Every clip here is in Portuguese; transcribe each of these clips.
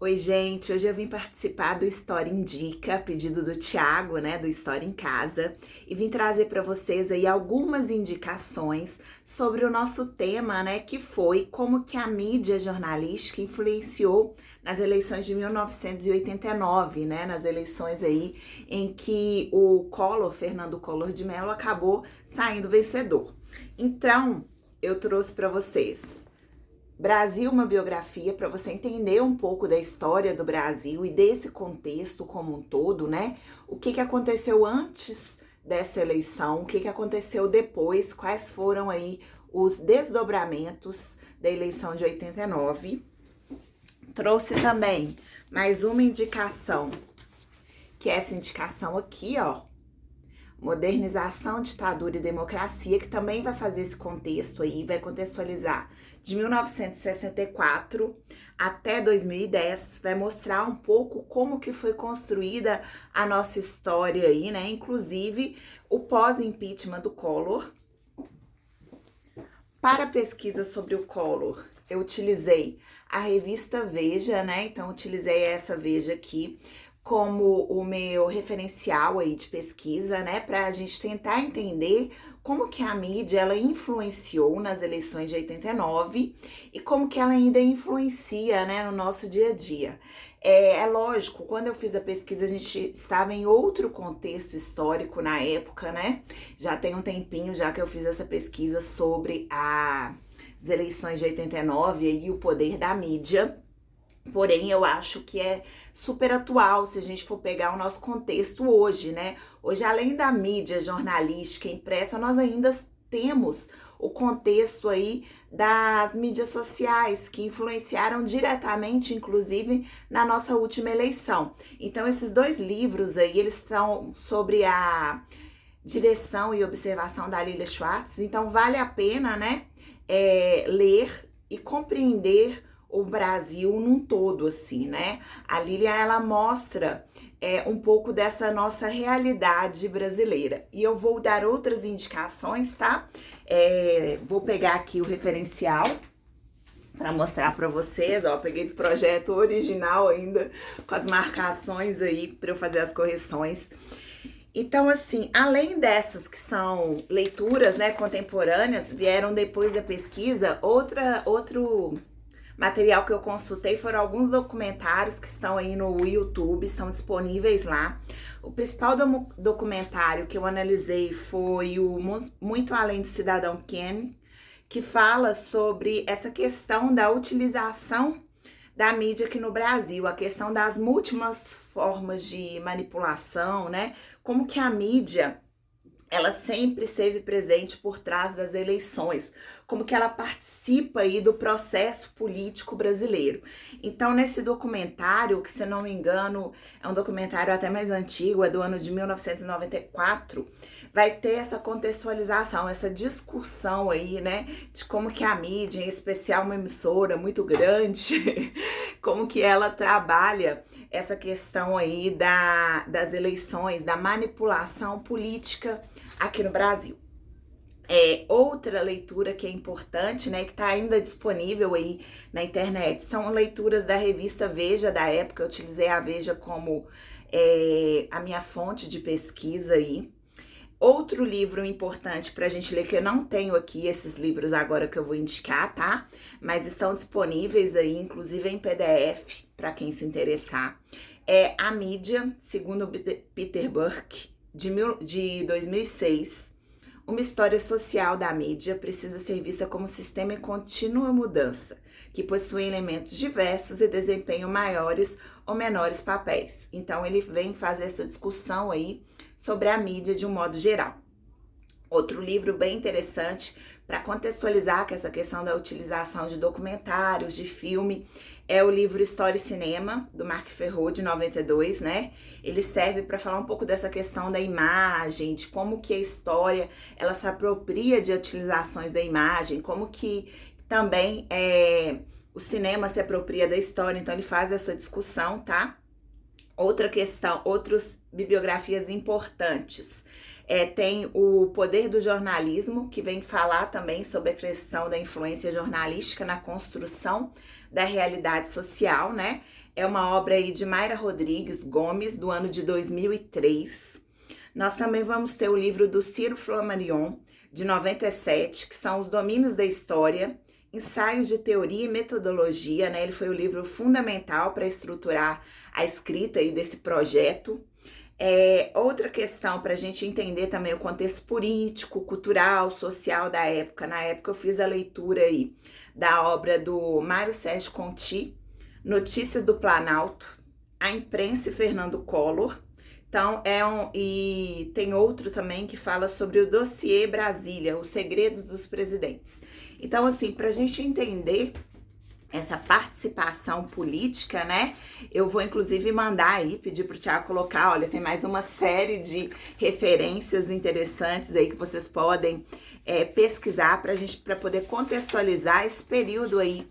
Oi, gente, hoje eu vim participar do História Indica, a pedido do Thiago, né, do História em Casa, e vim trazer para vocês aí algumas indicações sobre o nosso tema, né, que foi como que a mídia jornalística influenciou nas eleições de 1989, né, nas eleições aí em que o Collor, Fernando Collor de Mello, acabou saindo vencedor. Então, eu trouxe para vocês Brasil, uma biografia para você entender um pouco da história do Brasil e desse contexto como um todo, né? O que aconteceu antes dessa eleição, o que aconteceu depois, quais foram aí os desdobramentos da eleição de 89. Trouxe também mais uma indicação, que é essa indicação aqui, ó, Modernização, Ditadura e Democracia, que também vai fazer esse contexto aí, vai contextualizar de 1964 até 2010, vai mostrar um pouco como que foi construída a nossa história aí, né? Inclusive o pós-impeachment do Collor. Para pesquisa sobre o Collor, eu utilizei a revista Veja, né? Então, utilizei essa Veja aqui como o meu referencial aí de pesquisa, né? Para a gente tentar entender como que a mídia ela influenciou nas eleições de 89 e como que ela ainda influencia, né, no nosso dia a dia. É lógico, quando eu fiz a pesquisa, a gente estava em outro contexto histórico na época, né? Já tem um tempinho já que eu fiz essa pesquisa sobre as eleições de 89 e o poder da mídia. Porém, eu acho que é super atual se a gente for pegar o nosso contexto hoje, né? Hoje, além da mídia jornalística impressa, nós ainda temos o contexto aí das mídias sociais que influenciaram diretamente, inclusive, na nossa última eleição. Então, esses dois livros aí, eles estão sobre a direção e observação da Lilia Schwartz. Então, vale a pena, né, ler e compreender o Brasil num todo, assim, né? A Lilia, ela mostra um pouco dessa nossa realidade brasileira. E eu vou dar outras indicações, tá? Vou pegar aqui o referencial para mostrar para vocês, ó, peguei do projeto original ainda, com as marcações aí para eu fazer as correções. Então, assim, além dessas que são leituras, né, contemporâneas, vieram depois da pesquisa, outro material que eu consultei foram alguns documentários que estão aí no YouTube, são disponíveis lá. O principal documentário que eu analisei foi o Muito Além de Cidadão Kane, que fala sobre essa questão da utilização da mídia aqui no Brasil, a questão das múltiplas formas de manipulação, né? Como que a mídia ela sempre esteve presente por trás das eleições, como que ela participa aí do processo político brasileiro. Então, nesse documentário, que se não me engano, é um documentário até mais antigo, é do ano de 1994, vai ter essa contextualização, essa discussão aí, né, de como que a mídia, em especial uma emissora muito grande, como que ela trabalha essa questão aí das eleições, da manipulação política aqui no Brasil. Outra leitura que é importante, né, que está ainda disponível aí na internet, são leituras da revista Veja da época. Eu utilizei a Veja como a minha fonte de pesquisa aí. Outro livro importante para a gente ler, que eu não tenho aqui esses livros agora que eu vou indicar, tá? Mas estão disponíveis aí, inclusive em PDF, para quem se interessar. É A Mídia, segundo Peter Burke, de 2006. Uma história social da mídia precisa ser vista como um sistema em contínua mudança, que possui elementos diversos e desempenham maiores ou menores papéis. Então, ele vem fazer essa discussão aí sobre a mídia de um modo geral. Outro livro bem interessante para contextualizar que essa questão da utilização de documentários, de filme, é o livro História e Cinema, do Marc Ferrot, de 92, né? Ele serve para falar um pouco dessa questão da imagem, de como que a história, ela se apropria de utilizações da imagem, como que também o cinema se apropria da história. Então, ele faz essa discussão, tá? Outra questão, outras bibliografias importantes. Tem o Poder do Jornalismo, que vem falar também sobre a questão da influência jornalística na construção da realidade social, né? é uma obra aí de Mayra Rodrigues Gomes, do ano de 2003. Nós também vamos ter o livro do Ciro Flammarion, de 97, que são Os Domínios da História, Ensaios de Teoria e Metodologia, né? Ele foi o livro fundamental para estruturar a escrita aí desse projeto. Outra questão para a gente entender também o contexto político, cultural, social da época. Na época eu fiz a leitura aí da obra do Mário Sérgio Conti, Notícias do Planalto, A Imprensa e Fernando Collor. Então, e tem outro também que fala sobre o Dossiê Brasília, Os Segredos dos Presidentes. Então, assim, para a gente entender essa participação política, né? Eu vou inclusive mandar aí, pedir pro Thiago colocar, olha, tem mais uma série de referências interessantes aí que vocês podem pesquisar para poder contextualizar esse período aí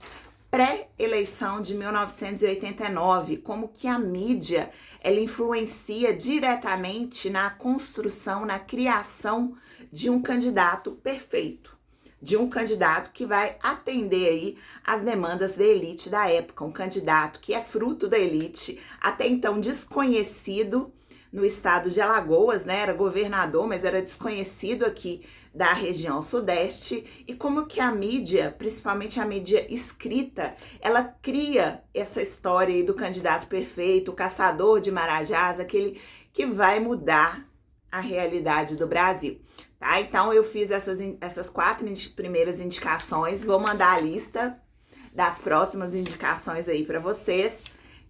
pré-eleição de 1989, como que a mídia ela influencia diretamente na construção, na criação de um candidato perfeito, de um candidato que vai atender aí as demandas da elite da época, um candidato que é fruto da elite, até então desconhecido no estado de Alagoas, né? Era governador, mas era desconhecido aqui da região sudeste, e como que a mídia, principalmente a mídia escrita, ela cria essa história aí do candidato perfeito, o caçador de marajás, aquele que vai mudar a realidade do Brasil. Tá? Então eu fiz essas 4 primeiras indicações, vou mandar a lista das próximas indicações aí para vocês,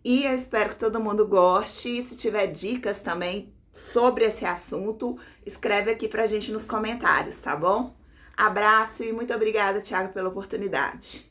e eu espero que todo mundo goste. E se tiver dicas também sobre esse assunto, escreve aqui pra gente nos comentários, tá bom? Abraço e muito obrigada, Thiago, pela oportunidade.